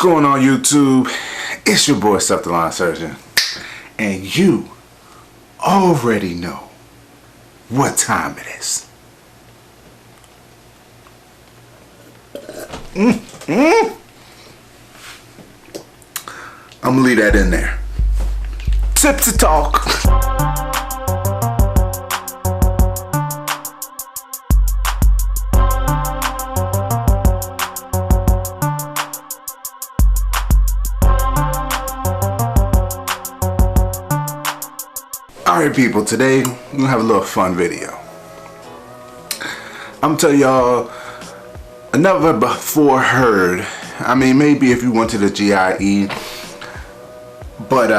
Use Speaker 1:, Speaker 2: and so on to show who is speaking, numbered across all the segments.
Speaker 1: going on YouTube? It's your boy Stuff the Line Surgeon, and you already know what time it is. I'm gonna leave that in there. Tipsy talk. Alright people, today we're gonna have a little fun video. I'm gonna tell y'all a never before heard. I mean, maybe if you went to the GIE, but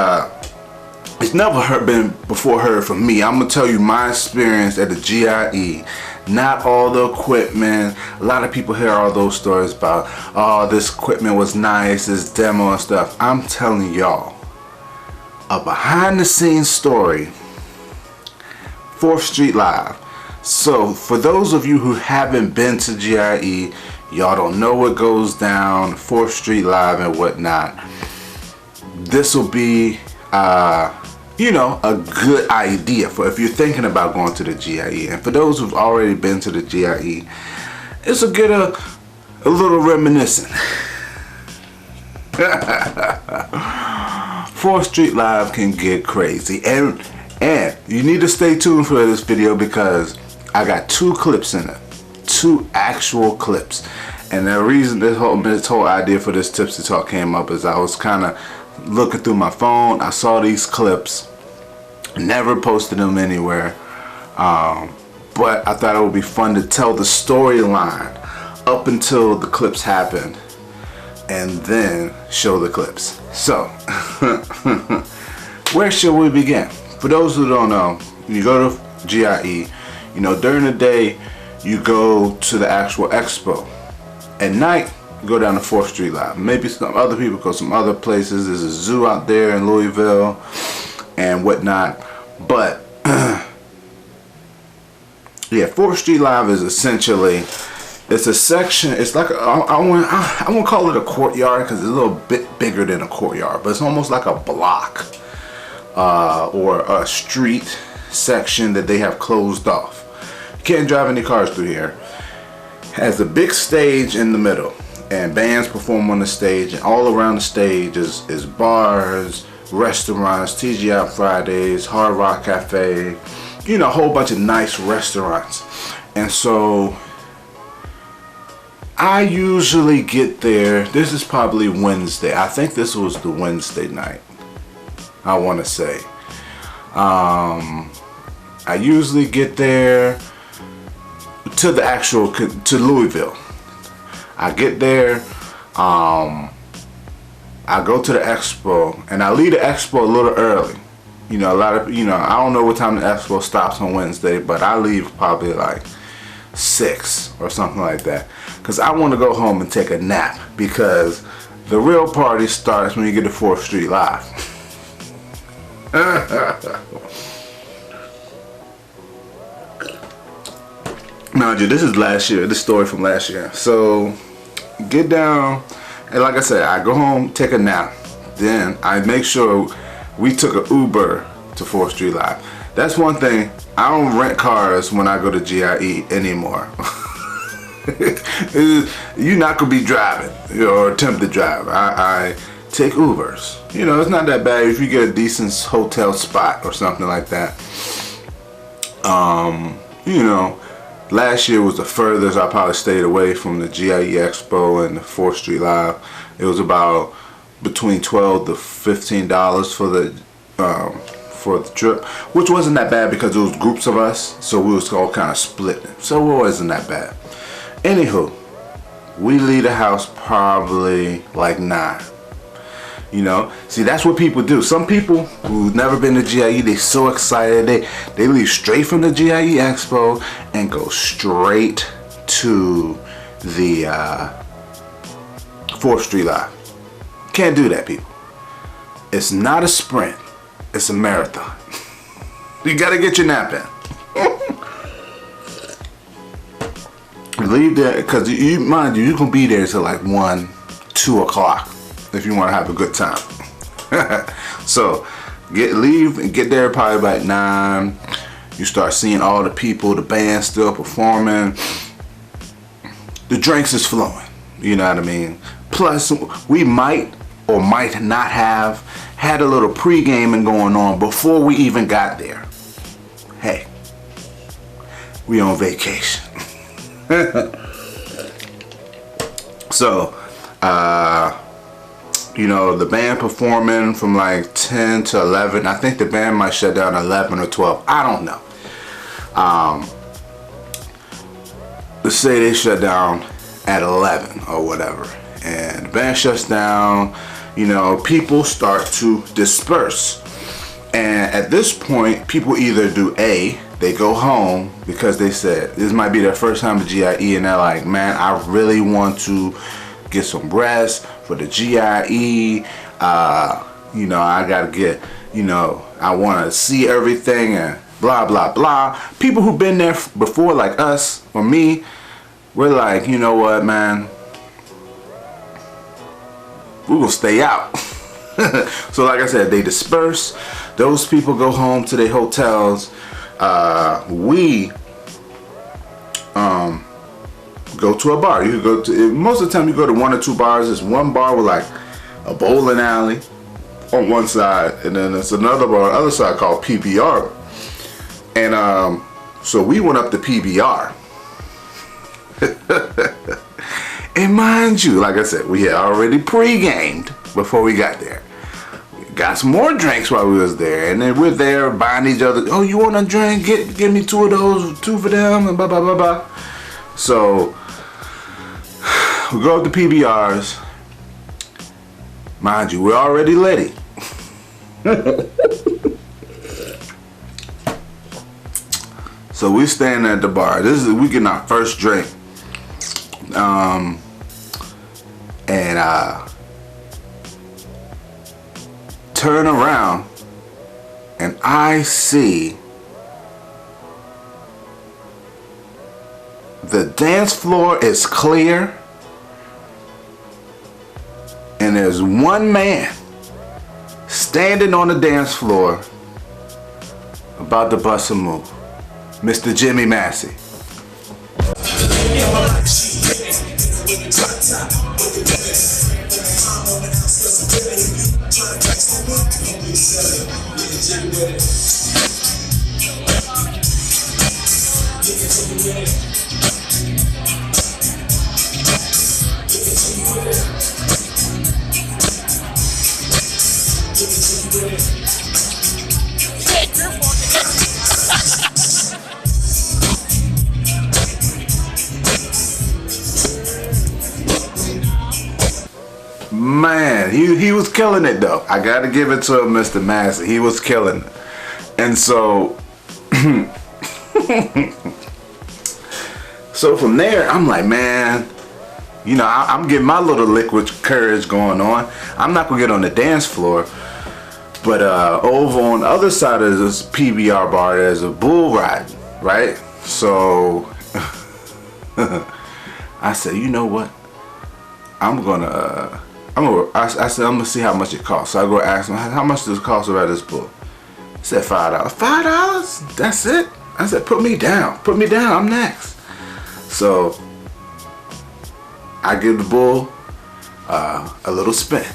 Speaker 1: it's never been before heard from me. I'm gonna tell you my experience at the GIE. Not all the equipment. A lot of people hear all those stories about, oh, this equipment was nice, this demo and stuff. I'm telling y'all a behind the scenes story, 4th Street Live. So for those of you who haven't been to GIE, y'all don't know what goes down, 4th Street Live and whatnot, this will be you know, a good idea for if you're thinking about going to the GIE. And for those who've already been to the GIE, it's a get a little reminiscent. 4th Street Live can get crazy, and you need to stay tuned for this video because I got 2 clips in it, 2 actual clips. And the reason this whole idea for this Tipsy Talk came up is I was kind of looking through my phone. I saw these clips, never posted them anywhere, but I thought it would be fun to tell the storyline up until the clips happened and then show the clips. So where should we begin? For those who don't know, you go to GIE, you know, during the day you go to the actual expo. At night you go down to 4th Street Live. Maybe some other people go some other places. There's a zoo out there in Louisville and whatnot, but yeah, 4th Street Live is essentially, it's a section, it's like I won't call it a courtyard because it's a little bit bigger than a courtyard, but it's almost like a block or a street section that they have closed off. You can't drive any cars through here. It has a big stage in the middle and bands perform on the stage, and all around the stage is bars, restaurants, TGI Fridays, Hard Rock Cafe, you know, a whole bunch of nice restaurants. And so I usually get there, this is probably Wednesday, I think this was the Wednesday night, I want to say. I usually get there to the actual, to Louisville. I get there, I go to the expo, and I leave the expo a little early. You know, I don't know what time the expo stops on Wednesday, but I leave probably like 6 or something like that, because I want to go home and take a nap, because the real party starts when you get to 4th Street Live. Mind you, this is last year, this story from last year. So get down, and like I said, I go home, take a nap, then I make sure we took an Uber to 4th Street Live. That's one thing, I don't rent cars when I go to GIE anymore. You're not gonna be driving or attempt to drive. I take Ubers. You know, it's not that bad if you get a decent hotel spot or something like that. You know, last year was the furthest I probably stayed away from the GIE Expo and the 4th Street Live. It was about between $12 to $15 for the trip, which wasn't that bad because it was groups of us, so we was all kind of split, so it wasn't that bad. Anywho, we leave the house probably like 9. You know, see, that's what people do. Some people who've never been to GIE, they so excited, they leave straight from the GIE Expo and go straight to the 4th Street Live. Can't do that, people. It's not a sprint, it's a marathon. You gotta get your nap in. Leave there, because you, mind you, you're gonna be there till like 1, 2 o'clock. if you want to have a good time. So leave and get there probably about 9. You start seeing all the people, the band still performing, the drinks is flowing, you know what I mean? Plus we might or might not have had a little pre-gaming going on before we even got there. Hey, we on vacation. So you know, the band performing from like 10 to 11. I think the band might shut down at 11 or 12. I don't know. Let's say they shut down at 11 or whatever. And the band shuts down, you know, people start to disperse. And at this point, people either do they go home because they said this might be their first time at GIE, and they're like, man, I really want to get some rest for the GIE. You know, I gotta get, you know, I want to see everything and blah blah blah. People who've been there before, like us or me, we're like, you know what, man, we're gonna stay out. So like I said, they disperse. Those people go home to their hotels. We go to a bar. You could go to, most of the time you go to 1 or 2 bars. There's one bar with like a bowling alley on one side, and then there's another bar on the other side called PBR. And so we went up to PBR. And mind you, like I said, we had already pre-gamed before we got there. We got some more drinks while we was there, and then we're there buying each other. Oh, you want a drink? Give me 2 of those, 2 for them, and blah blah blah blah. So we go up to PBRs. Mind you, we're already litty. So we standing at the bar. We getting our first drink. And turn around and I see the dance floor is clear, and there's one man standing on the dance floor about to bust a move. Mr. Jimmy Massey. Man, he was killing it though. I gotta give it to him, Mr. Massey. He was killing it. And so so from there, I'm like, man, you know, I'm getting my little liquid courage going on. I'm not gonna get on the dance floor, but over on the other side of this PBR bar, there's a bull ride, right? So I said, you know what? I said, I'm gonna see how much it costs. So I go ask him, how much does it cost to ride this bull? He said $5. $5? That's it? I said, put me down. Put me down. I'm next. So I give the bull a little spin.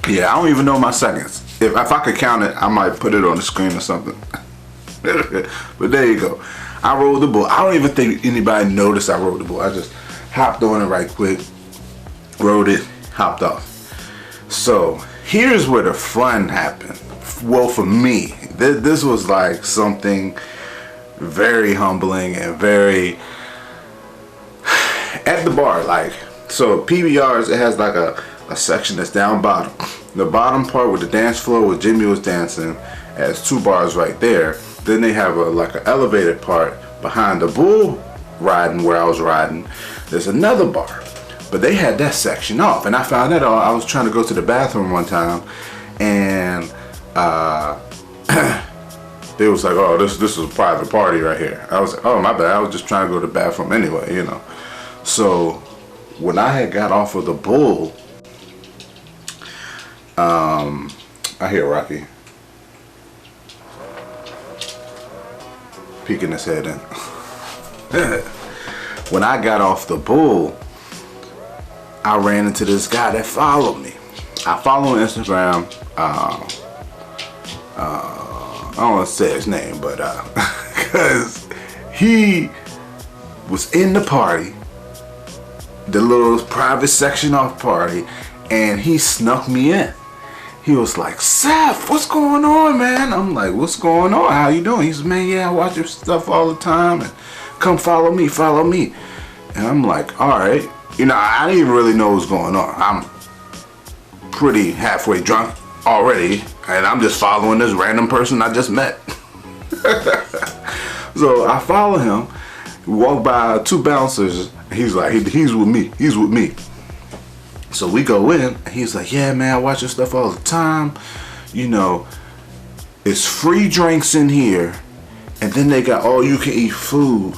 Speaker 1: Yeah, I don't even know my seconds. If I could count it, I might put it on the screen or something. But there you go. I rolled the bull. I don't even think anybody noticed I rolled the bull. I just hopped on it right quick, rode it, hopped off. So here's where the fun happened. Well, for me, this was like something very humbling and very at the bar. Like, so PBRs, it has like a section that's down bottom, The bottom part with the dance floor where Jimmy was dancing has 2 bars right there. Then they have like an elevated part behind the bull riding where I was riding. There's another bar, but they had that section off, and I found that out. I was trying to go to the bathroom one time, and they was like, "Oh, this is a private party right here." I was like, "Oh, my bad. I was just trying to go to the bathroom anyway, you know." So when I had got off of the bull, I hear Rocky peeking his head in. When I got off the bull, I ran into this guy that followed me. I follow on Instagram. I don't want to say his name, but because he was in the party, the little private section off party, and he snuck me in. He was like, "Seth, what's going on, man?" I'm like, "What's going on? How you doing?" He said, "Man, yeah, I watch your stuff all the time, and come follow me, follow me." And I'm like, "All right." You know, I didn't even really know what was going on. I'm pretty halfway drunk already, and I'm just following this random person I just met. So I follow him. We walk by 2 bouncers. And he's like, he's with me. He's with me. So we go in, and he's like, "Yeah, man, I watch your stuff all the time. You know, it's free drinks in here, and then they got all you can eat food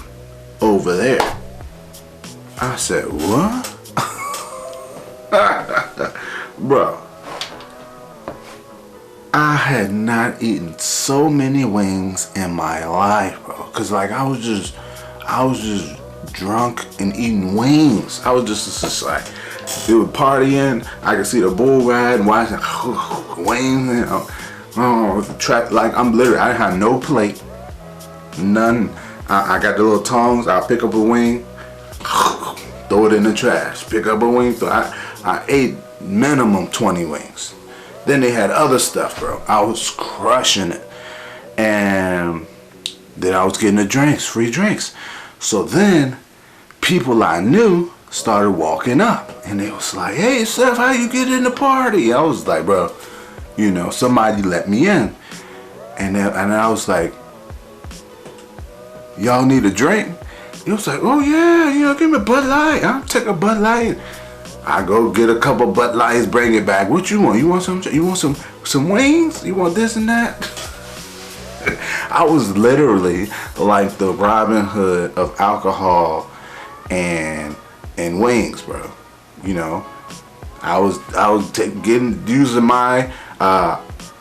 Speaker 1: over there." I said, "What?" Bro, I had not eaten so many wings in my life, bro. Cause like I was just drunk and eating wings. I was just like, they were partying. I could see the bull ride and watching wings. You know, like I'm literally, I had no plate, none. I got the little tongs. I'll pick up a wing, throw it in the trash. Pick up a wing. I ate minimum 20 wings. Then they had other stuff, bro. I was crushing it, and then I was getting the drinks, free drinks. So then people I knew started walking up, and they was like, "Hey, Seth, how you get in the party?" I was like, "Bro, you know, somebody let me in." And I was like, "Y'all need a drink?" He was like, "Oh yeah, you know, give me a Bud Light. I'll take a Bud Light." I go get a couple Bud Lights, bring it back. "What you want? You want some wings? You want this and that?" I was literally like the Robin Hood of alcohol and wings, bro. You know, I was using my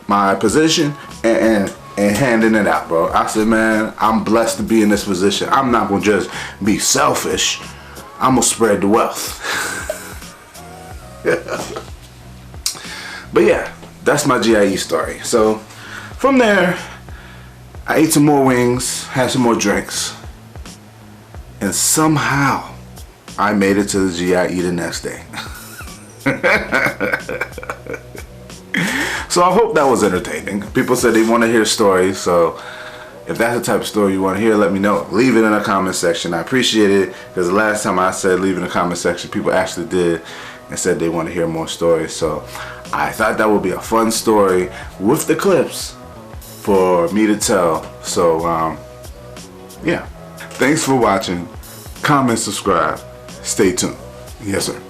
Speaker 1: my position and handing it out, bro. I said, "Man, I'm blessed to be in this position. I'm not gonna just be selfish. I'm gonna spread the wealth." But yeah, that's my GIE story. So from there, I ate some more wings, had some more drinks, and somehow I made it to the GIE the next day. So I hope that was entertaining. People said they want to hear stories, so if that's the type of story you want to hear, let me know. Leave it in the comment section. I appreciate it, because the last time I said leave in the comment section, people actually did and said they want to hear more stories. So I thought that would be a fun story with the clips for me to tell. So yeah, thanks for watching. Comment, subscribe, stay tuned. Yes sir.